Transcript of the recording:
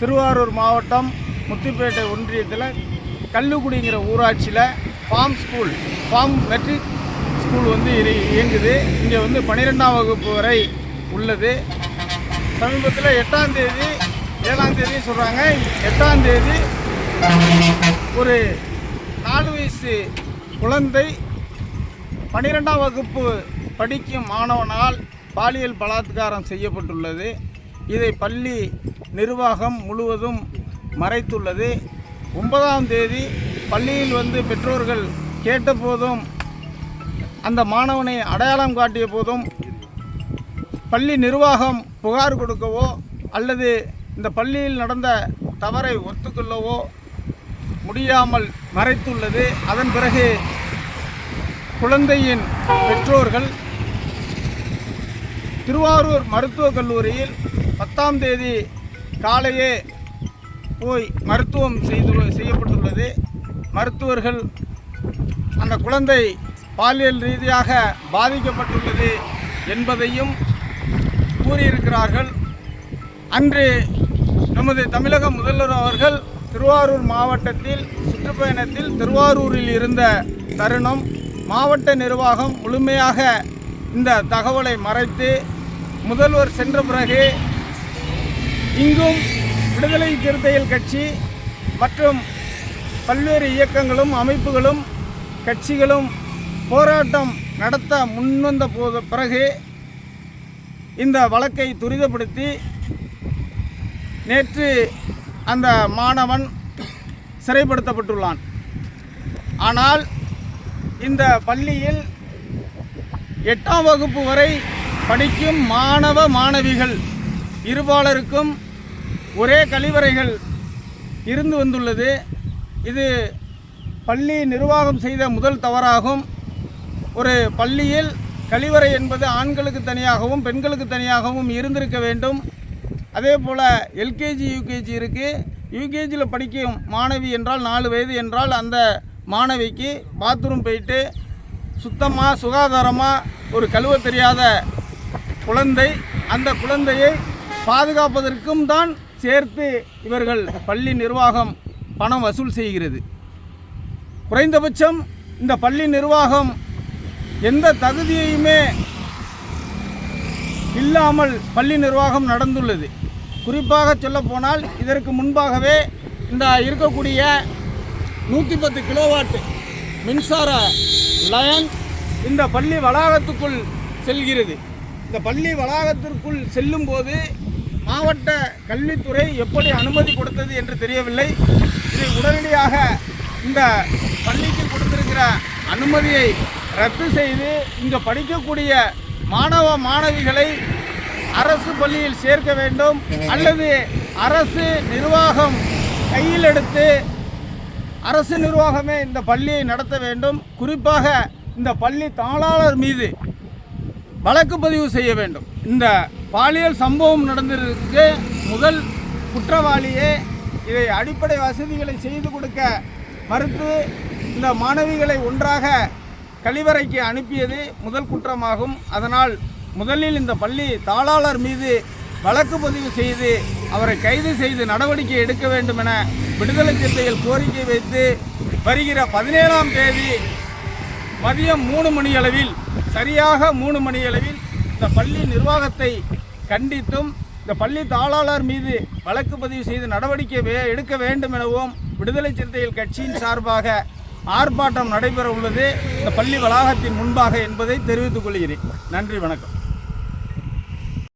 திருவாரூர் மாவட்டம் முத்துப்பேட்டை ஒன்றியத்தில் கல்லுக்குடிங்கிற ஊராட்சியில் ஃபார்ம் மெட்ரிக் ஸ்கூல் இயங்குது. இங்கே 12ஆம் வகுப்பு வரை உள்ளது. சமீபத்தில் 8ஆம் தேதி 7ஆம் தேதி சொல்கிறாங்க. 8ஆம் தேதி ஒரு 4 வயசு குழந்தை 12ஆம் வகுப்பு படிக்கும் மாணவனால் பாலியல் பலாத்காரம் செய்யப்பட்டுள்ளது. இதை பள்ளி நிர்வாகம் முழுவதும் மறைத்துள்ளது. 9ஆம் தேதி பள்ளியில் பெற்றோர்கள் கேட்டபோதும் அந்த மாணவனை அடையாளம் காட்டிய போதும் பள்ளி நிர்வாகம் புகார் கொடுக்கவோ அல்லது இந்த பள்ளியில் நடந்த தவறை ஒத்துக்கொள்ளவோ முடியாமல் மறைத்துள்ளது. அதன் பிறகு குழந்தையின் பெற்றோர்கள் திருவாரூர் மருத்துவக் கல்லூரியில் 10ஆம் தேதி காலையே போய் மருத்துவம் செய்யப்பட்டுள்ளது. மருத்துவர்கள் அந்த குழந்தை பாலியல் ரீதியாக பாதிக்கப்பட்டுள்ளது என்பதையும் கூறியிருக்கிறார்கள். அன்று நமது தமிழக முதல்வர் அவர்கள் திருவாரூர் மாவட்டத்தில் சுற்றுப்பயணத்தில் திருவாரூரில் இருந்த தருணம் மாவட்ட நிர்வாகம் முழுமையாக இந்த தகவலை மறைத்து முதல்வர் சென்ற பிறகு இங்கும் விடுதலை சிறுத்தைகள் கட்சி மற்றும் பல்வேறு இயக்கங்களும் அமைப்புகளும் கட்சிகளும் போராட்டம் நடத்த முன்வந்த பிறகு இந்த வழக்கை துரிதப்படுத்தி நேற்று அந்த மாணவன் சிறைப்படுத்தப்பட்டுள்ளான். ஆனால் இந்த பள்ளியில் 8ஆம் வகுப்பு வரை படிக்கும் மாணவ மாணவிகள் இருபாலருக்கும் ஒரே கழிவறைகள் இருந்து வந்துள்ளது. இது பள்ளி நிர்வாகம் செய்த முதல் தவறாகும். ஒரு பள்ளியில் கழிவறை என்பது ஆண்களுக்கு தனியாகவும் பெண்களுக்கு தனியாகவும் இருந்திருக்க வேண்டும். அதே போல் எல்கேஜி யூகேஜி இருக்குது. யூகேஜியில் படிக்கும் மாணவி என்றால் 4 வயது என்றால் அந்த மாணவிக்கு பாத்ரூம் போயிட்டு சுத்தமாக சுகாதாரமாக ஒரு கழுவ தெரியாத குழந்தை, அந்த குழந்தையை பாதுகாப்பதற்கும் தான் சேர்த்து இவர்கள் பள்ளி நிர்வாகம் பணம் வசூல் செய்கிறது. குறைந்தபட்சம் இந்த பள்ளி நிர்வாகம் எந்த தகுதியுமே இல்லாமல் பள்ளி நிர்வாகம் நடந்துள்ளது. குறிப்பாக சொல்லப்போனால் இதற்கு முன்பாகவே இந்த இருக்கக்கூடிய 110 கிலோவாட் மின்சார லைன் இந்த பள்ளி வளாகத்துக்குள் செல்கிறது. இந்த பள்ளி வளாகத்திற்குள் செல்லும்போது மாவட்ட கல்வித்துறை எப்படி அனுமதி கொடுத்தது என்று தெரியவில்லை. இது உடனடியாக இந்த பள்ளிக்கு கொடுத்திருக்கிற அனுமதியை ரத்து செய்து இங்கே படிக்கக்கூடிய மாணவ மாணவிகளை அரசு பள்ளியில் சேர்க்க வேண்டும் அல்லது அரசு நிர்வாகம் கையில் எடுத்து அரசு நிர்வாகமே இந்த பள்ளியை நடத்த வேண்டும். குறிப்பாக இந்த பள்ளி தாளாளர் மீது வழக்கு பதிவு செய்ய வேண்டும். இந்த பாலியல் சம்பவம் நடந்திருக்கு முதல் குற்றவாளியே இதை அடிப்படை வசதிகளை செய்து கொடுக்க மறுத்து இந்த மாணவிகளை ஒன்றாக கழிவறைக்கு அனுப்பியது முதல் குற்றமாகும். அதனால் முதலில் இந்த பள்ளி தாளாளர் மீது வழக்கு பதிவு செய்து அவரை கைது செய்து நடவடிக்கை எடுக்க வேண்டும் என விடுதலை சிறுத்தைகள் கோரிக்கை வைத்து வருகிற 17ஆம் தேதி மதியம் 3 மணி அளவில் சரியாக 3 மணி அளவில் இந்த பள்ளி நிர்வாகத்தை கண்டித்தும் இந்த பள்ளி தாளாளர் மீது வழக்கு பதிவு செய்து நடவடிக்கை எடுக்க வேண்டும் எனவும் விடுதலை சிறுத்தைகள் கட்சியின் சார்பாக ஆர்ப்பாட்டம் நடைபெற உள்ளது இந்த பள்ளி வளாகத்தின் முன்பாக என்பதை தெரிவித்துக் கொள்கிறேன். நன்றி, வணக்கம்.